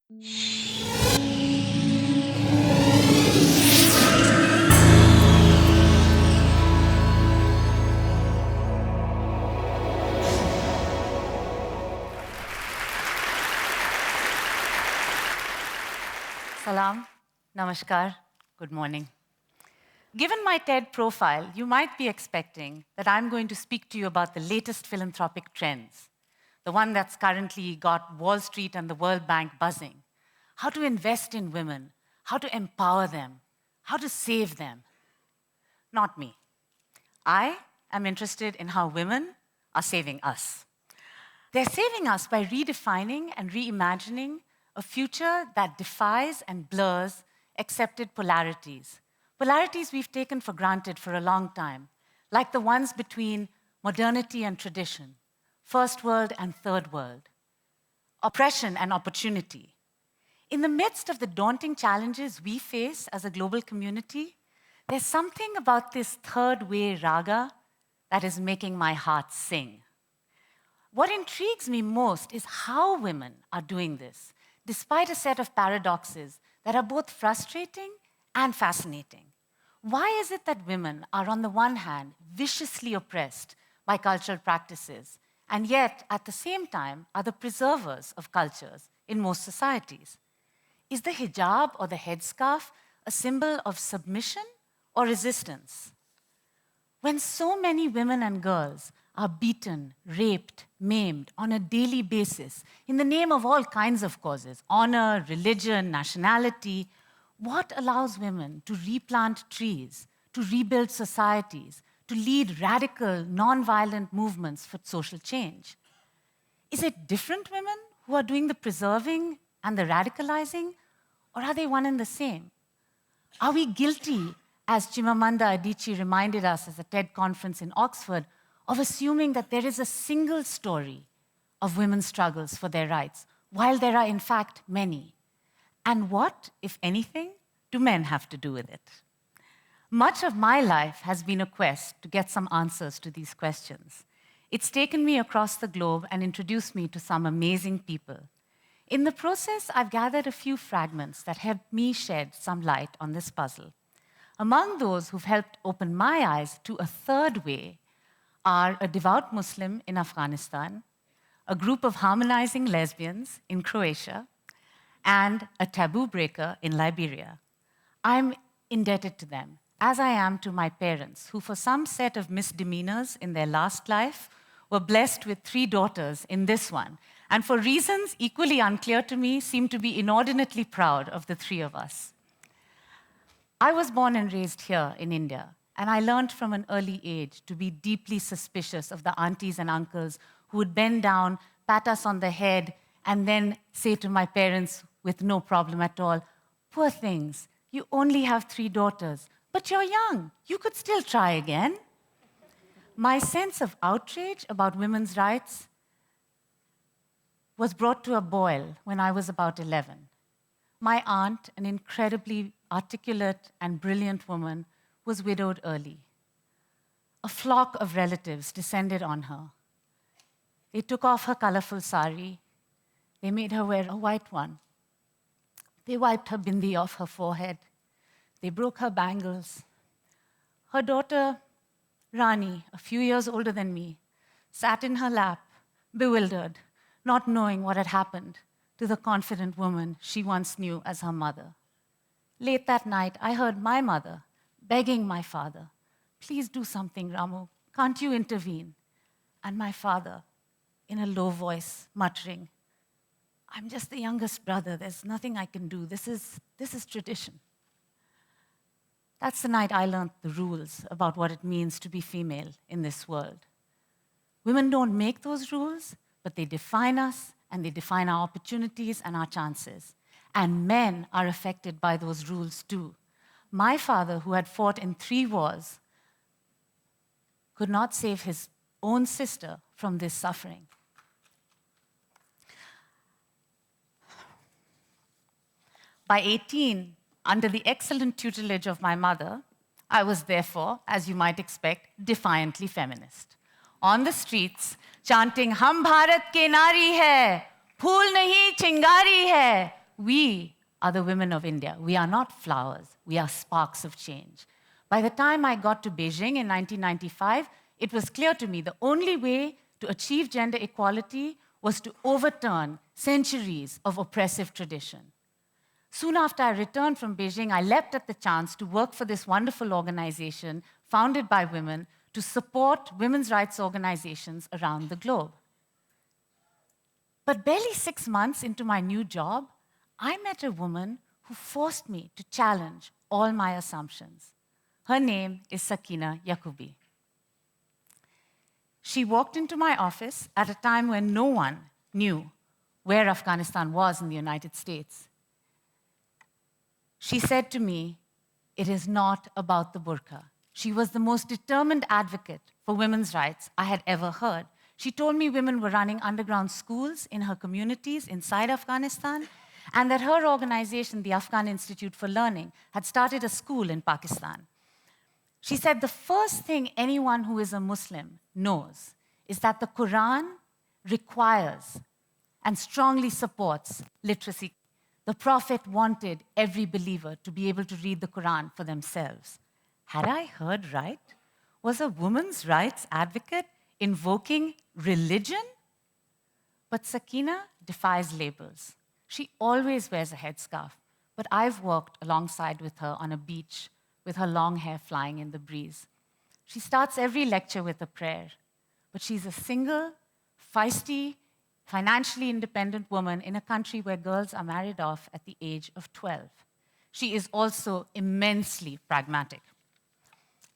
Salam, namaskar, good morning. Given my TED profile, you might be expecting that I'm going to speak to you about the latest philanthropic trends, the one that's currently got Wall Street and the World Bank buzzing, how to invest in women, how to empower them, how to save them. Not me. I am interested in how women are saving us. They're saving us by redefining and reimagining a future that defies and blurs accepted polarities. Polarities we've taken for granted for a long time, like the ones between modernity and tradition, first world and third world, oppression and opportunity. In the midst of the daunting challenges we face as a global community, there's something about this third way raga that is making my heart sing. What intrigues me most is how women are doing this, despite a set of paradoxes that are both frustrating and fascinating. Why is it that women are, on the one hand, viciously oppressed by cultural practices, and yet, at the same time, are the preservers of cultures in most societies? Is the hijab or the headscarf a symbol of submission or resistance? When so many women and girls are beaten, raped, maimed on a daily basis in the name of all kinds of causes, honor, religion, nationality, what allows women to replant trees, to rebuild societies, to lead radical, non-violent movements for social change? Is it different women who are doing the preserving and the radicalizing, or are they one and the same? Are we guilty, as Chimamanda Adichie reminded us at a TED conference in Oxford, of assuming that there is a single story of women's struggles for their rights, while there are in fact many? And what, if anything, do men have to do with it? Much of my life has been a quest to get some answers to these questions. It's taken me across the globe and introduced me to some amazing people. In the process, I've gathered a few fragments that helped me shed some light on this puzzle. Among those who've helped open my eyes to a third way are a devout Muslim in Afghanistan, a group of harmonizing lesbians in Croatia, and a taboo breaker in Liberia. I'm indebted to them, as I am to my parents, who for some set of misdemeanors in their last life were blessed with 3 daughters in this one, and for reasons equally unclear to me, seem to be inordinately proud of the 3 of us. I was born and raised here in India, and I learned from an early age to be deeply suspicious of the aunties and uncles who would bend down, pat us on the head, and then say to my parents with no problem at all, "Poor things, you only have 3 daughters, but you're young, you could still try again." My sense of outrage about women's rights was brought to a boil when I was about 11. My aunt, an incredibly articulate and brilliant woman, was widowed early. A flock of relatives descended on her. They took off her colorful sari. They made her wear a white one. They wiped her bindi off her forehead. They broke her bangles. Her daughter, Rani, a few years older than me, sat in her lap, bewildered, not knowing what had happened to the confident woman she once knew as her mother. Late that night, I heard my mother begging my father, "Please do something, Ramu. Can't you intervene?" And my father, in a low voice, muttering, "I'm just the youngest brother. There's nothing I can do. This is tradition." That's the night I learned the rules about what it means to be female in this world. Women don't make those rules, but they define us, and they define our opportunities and our chances. And men are affected by those rules too. My father, who had fought in 3 wars, could not save his own sister from this suffering. By 18, under the excellent tutelage of my mother, I was therefore, as you might expect, defiantly feminist. On the streets, chanting, "Hum Bharat ke nari hai, phool nahi chingari hai, We are the women of India. We are not flowers. We are sparks of change. By the time I got to Beijing in 1995, it was clear to me the only way to achieve gender equality was to overturn centuries of oppressive tradition. Soon after I returned from Beijing, I leapt at the chance to work for this wonderful organization founded by women to support women's rights organizations around the globe. But barely 6 months into my new job, I met a woman who forced me to challenge all my assumptions. Her name is Sakina Yakubi. She walked into my office at a time when no one knew where Afghanistan was in the United States. She said to me, "It is not about the burqa." She was the most determined advocate for women's rights I had ever heard. She told me women were running underground schools in her communities inside Afghanistan, and that her organization, the Afghan Institute for Learning, had started a school in Pakistan. She said the first thing anyone who is a Muslim knows is that the Quran requires and strongly supports literacy. The Prophet wanted every believer to be able to read the Quran for themselves. Had I heard right? Was a women's rights advocate invoking religion? But Sakina defies labels. She always wears a headscarf, but I've walked alongside with her on a beach with her long hair flying in the breeze. She starts every lecture with a prayer, but she's a single, feisty, financially independent woman in a country where girls are married off at the age of 12. She is also immensely pragmatic.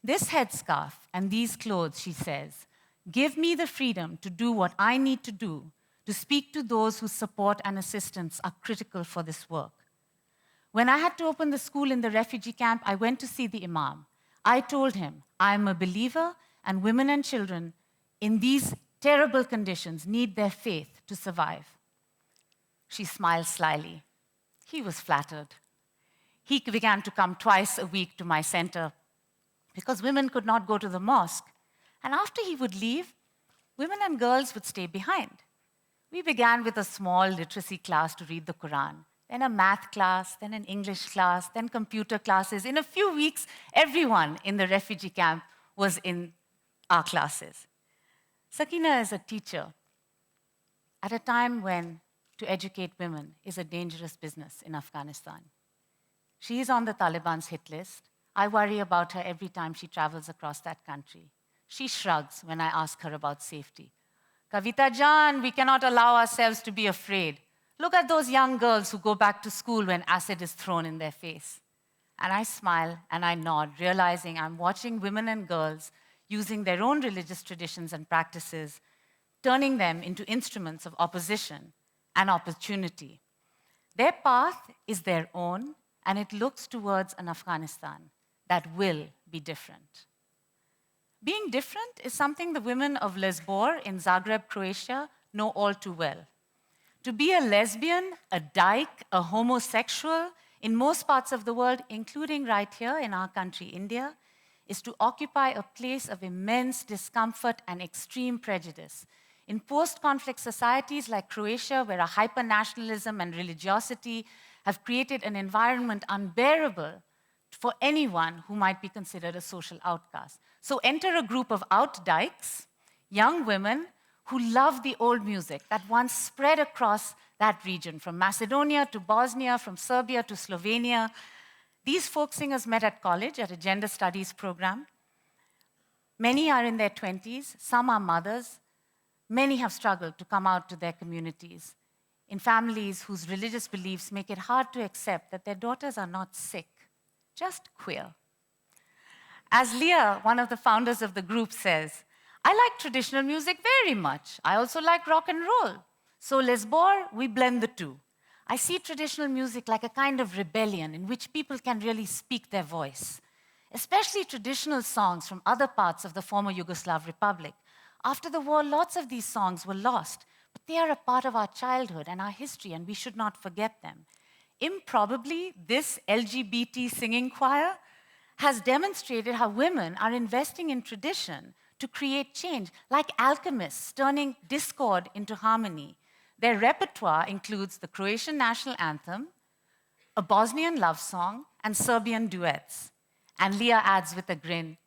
This headscarf and these clothes, she says, give me the freedom to do what I need to do to speak to those whose support and assistance are critical for this work. When I had to open the school in the refugee camp, I went to see the imam. I told him, I am a believer, and women and children in these terrible conditions need their faith to survive. She smiled slyly. He was flattered. He began to come twice a week to my center because women could not go to the mosque. And after he would leave, women and girls would stay behind. We began with a small literacy class to read the Quran, then a math class, then an English class, then computer classes. In a few weeks, everyone in the refugee camp was in our classes. Sakina is a teacher at a time when to educate women is a dangerous business in Afghanistan. She is on the Taliban's hit list. I worry about her every time she travels across that country. She shrugs when I ask her about safety. Kavita Jan, we cannot allow ourselves to be afraid. Look at those young girls who go back to school when acid is thrown in their face. And I smile and I nod, realizing I'm watching women and girls using their own religious traditions and practices, turning them into instruments of opposition and opportunity. Their path is their own, and it looks towards an Afghanistan that will be different. Being different is something the women of Lesbos in Zagreb, Croatia, know all too well. To be a lesbian, a dyke, a homosexual, in most parts of the world, including right here in our country, India, is to occupy a place of immense discomfort and extreme prejudice. In post-conflict societies like Croatia, where a hyper-nationalism and religiosity have created an environment unbearable for anyone who might be considered a social outcast. So enter a group of out-dykes, young women who love the old music that once spread across that region, from Macedonia to Bosnia, from Serbia to Slovenia. These folk singers met at college at a gender studies program. Many are in their 20s, some are mothers. Many have struggled to come out to their communities in families whose religious beliefs make it hard to accept that their daughters are not sick, just queer. As Leah, one of the founders of the group, says, I like traditional music very much. I also like rock and roll. So Lesbos, we blend the two. I see traditional music like a kind of rebellion in which people can really speak their voice, especially traditional songs from other parts of the former Yugoslav Republic. After the war, lots of these songs were lost, but they are a part of our childhood and our history, and we should not forget them. Improbably, this LGBT singing choir has demonstrated how women are investing in tradition to create change, like alchemists turning discord into harmony. Their repertoire includes the Croatian national anthem, a Bosnian love song, and Serbian duets. And Leah adds with a grin,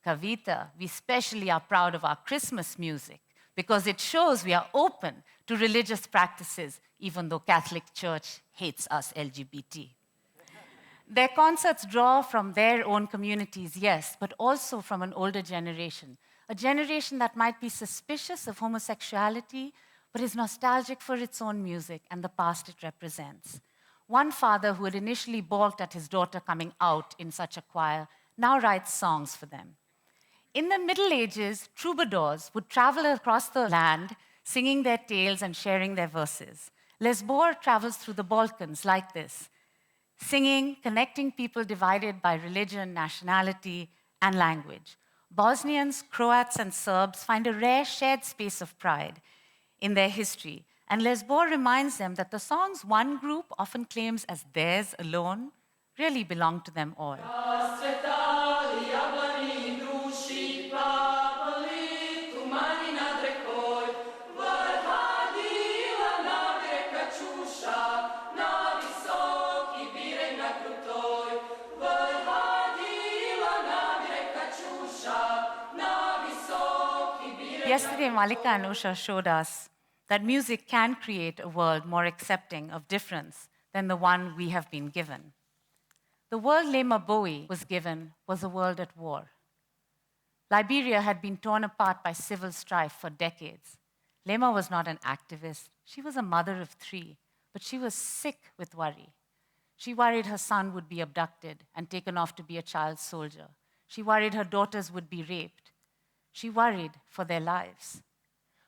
Kavita, we especially are proud of our Christmas music because it shows we are open to religious practices, even though Catholic Church hates us LGBT. Their concerts draw from their own communities, yes, but also from an older generation, a generation that might be suspicious of homosexuality, but is nostalgic for its own music and the past it represents. One father who had initially balked at his daughter coming out in such a choir now writes songs for them. In the Middle Ages, troubadours would travel across the land, singing their tales and sharing their verses. Lesbos travels through the Balkans like this, singing, connecting people divided by religion, nationality, and language. Bosnians, Croats, and Serbs find a rare shared space of pride in their history, and Lesbos reminds them that the songs one group often claims as theirs alone really belong to them all. Yesterday, Malika and Usha showed us that music can create a world more accepting of difference than the one we have been given. The world Lema Bowie was given was a world at war. Liberia had been torn apart by civil strife for decades. Lema was not an activist. She was a mother of 3, but she was sick with worry. She worried her son would be abducted and taken off to be a child soldier. She worried her daughters would be raped. She worried for their lives.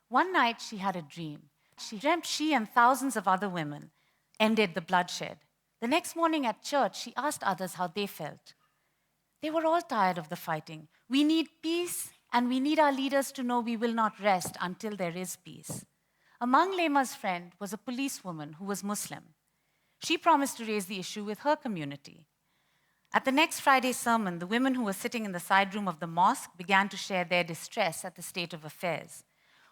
One night, she had a dream. She dreamt she and thousands of other women ended the bloodshed. The next morning at church, she asked others how they felt. They were all tired of the fighting. We need peace, and we need our leaders to know we will not rest until there is peace. Among Lema's friends was a policewoman who was Muslim. She promised to raise the issue with her community. At the next Friday's sermon, the women who were sitting in the side room of the mosque began to share their distress at the state of affairs.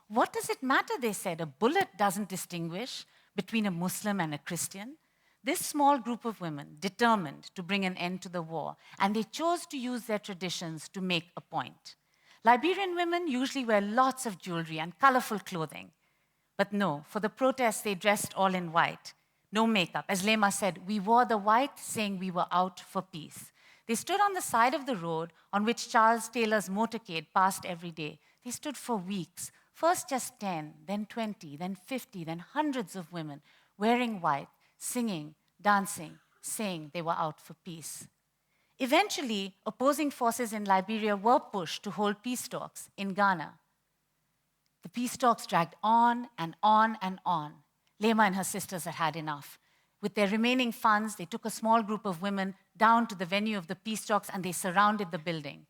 What does it matter, they said. A bullet doesn't distinguish between a Muslim and a Christian. This small group of women determined to bring an end to the war, and they chose to use their traditions to make a point. Liberian women usually wear lots of jewelry and colorful clothing. But no, for the protests, they dressed all in white. No makeup. As Lema said, we wore the white, saying we were out for peace. They stood on the side of the road on which Charles Taylor's motorcade passed every day. They stood for weeks, first just 10, then 20, then 50, then hundreds of women wearing white, singing, dancing, saying they were out for peace. Eventually, opposing forces in Liberia were pushed to hold peace talks in Ghana. The peace talks dragged on and on and on. Lema and her sisters had had enough. With their remaining funds, they took a small group of women down to the venue of the peace talks and they surrounded the building.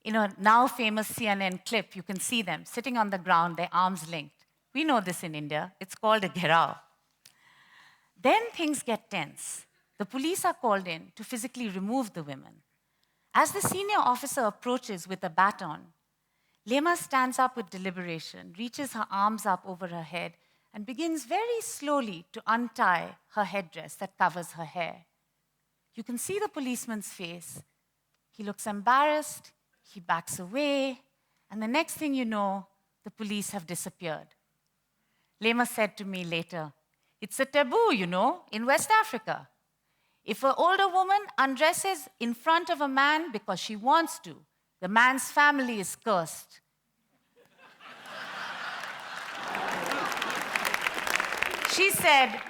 In a now famous CNN clip, you can see them sitting on the ground, their arms linked. We know this in India. It's called a gherao. Then things get tense. The police are called in to physically remove the women. As the senior officer approaches with a baton, Lema stands up with deliberation, reaches her arms up over her head, and begins very slowly to untie her headdress that covers her hair. You can see the policeman's face. He looks embarrassed, he backs away, and the next thing you know, the police have disappeared. Lema said to me later, "It's a taboo, in West Africa. If an older woman undresses in front of a man because she wants to, the man's family is cursed." She said,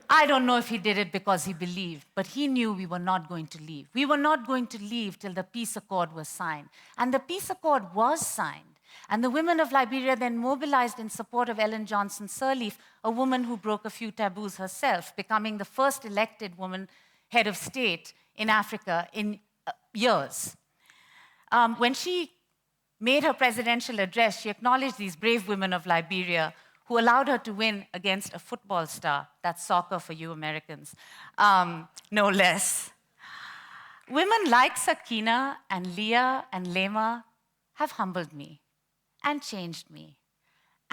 "I don't know if he did it because he believed, but he knew we were not going to leave. We were not going to leave till the peace accord was signed." And the peace accord was signed. And the women of Liberia then mobilized in support of Ellen Johnson Sirleaf, a woman who broke a few taboos herself, becoming the first elected woman head of state in Africa in years. When she made her presidential address, she acknowledged these brave women of Liberia who allowed her to win against a football star. That's soccer for you Americans, no less. Women like Sakina and Leah and Lema have humbled me and changed me.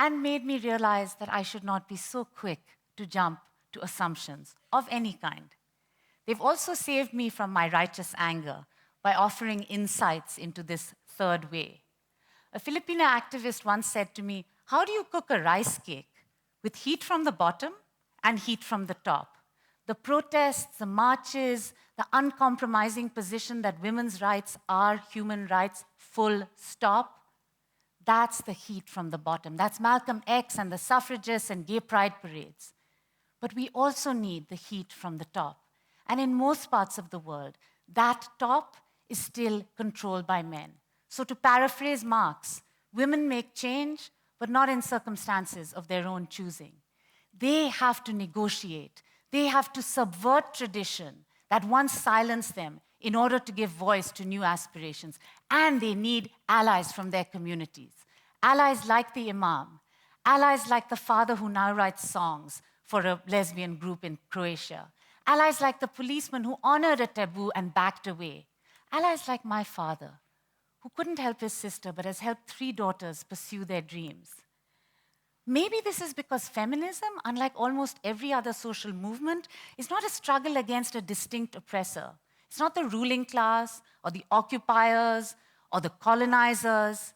and made me realize that I should not be so quick to jump to assumptions of any kind. They've also saved me from my righteous anger by offering insights into this third way. A Filipina activist once said to me, "How do you cook a rice cake? With heat from the bottom and heat from the top." The protests, the marches, the uncompromising position that women's rights are human rights, full stop, that's the heat from the bottom. That's Malcolm X and the suffragists and gay pride parades. But we also need the heat from the top. And in most parts of the world, that top is still controlled by men. So to paraphrase Marx, women make change, but not in circumstances of their own choosing. They have to negotiate. They have to subvert tradition that once silenced them in order to give voice to new aspirations. And they need allies from their communities. Allies like the imam, allies like the father who now writes songs for a lesbian group in Croatia, allies like the policeman who honored a taboo and backed away, allies like my father, who couldn't help his sister but has helped 3 daughters pursue their dreams. Maybe this is because feminism, unlike almost every other social movement, is not a struggle against a distinct oppressor. It's not the ruling class or the occupiers or the colonizers.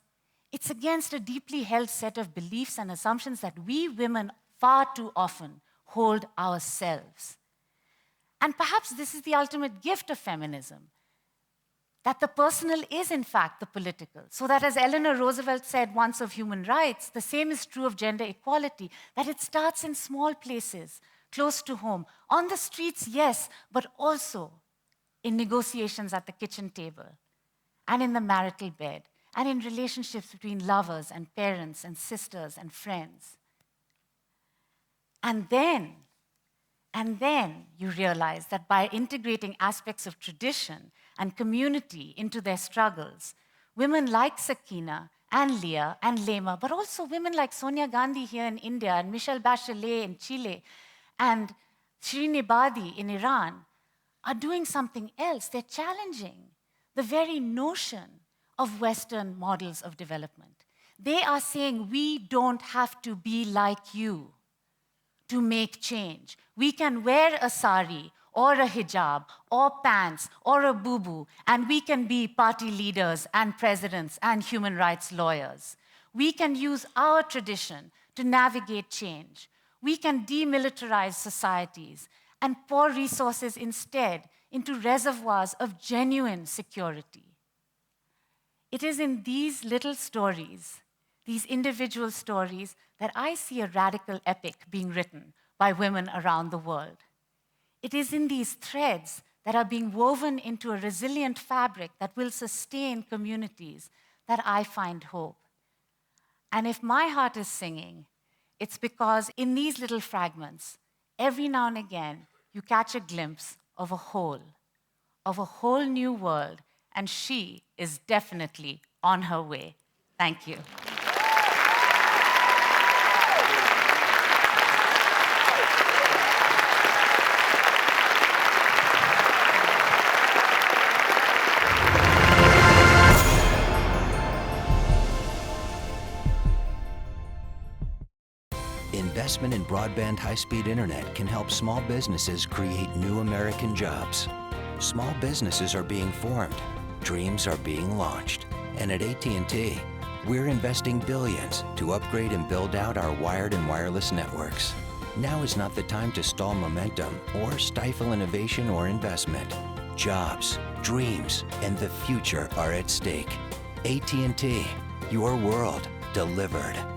It's against a deeply held set of beliefs and assumptions that we women far too often hold ourselves. And perhaps this is the ultimate gift of feminism, that the personal is in fact the political. So that, as Eleanor Roosevelt said once of human rights, the same is true of gender equality, that it starts in small places, close to home, on the streets, yes, but also in negotiations at the kitchen table, and in the marital bed, and in relationships between lovers and parents and sisters and friends. And then you realize that by integrating aspects of tradition and community into their struggles, women like Sakina and Leah and Lema, but also women like Sonia Gandhi here in India and Michelle Bachelet in Chile and Shirin Ebadi in Iran are doing something else. They're challenging the very notion of Western models of development. They are saying, we don't have to be like you to make change. We can wear a sari or a hijab or pants or a bubu, and we can be party leaders and presidents and human rights lawyers. We can use our tradition to navigate change. We can demilitarize societies and pour resources instead into reservoirs of genuine security. It is in these little stories, these individual stories, that I see a radical epic being written by women around the world. It is in these threads that are being woven into a resilient fabric that will sustain communities that I find hope. And if my heart is singing, it's because in these little fragments, every now and again, you catch a glimpse of a whole new world, and she is definitely on her way. Thank you. Investment in broadband high-speed internet can help small businesses create new American jobs. Small businesses are being formed, dreams are being launched. And at AT&T, we're investing billions to upgrade and build out our wired and wireless networks. Now is not the time to stall momentum or stifle innovation or investment. Jobs, dreams, and the future are at stake. AT&T, your world delivered.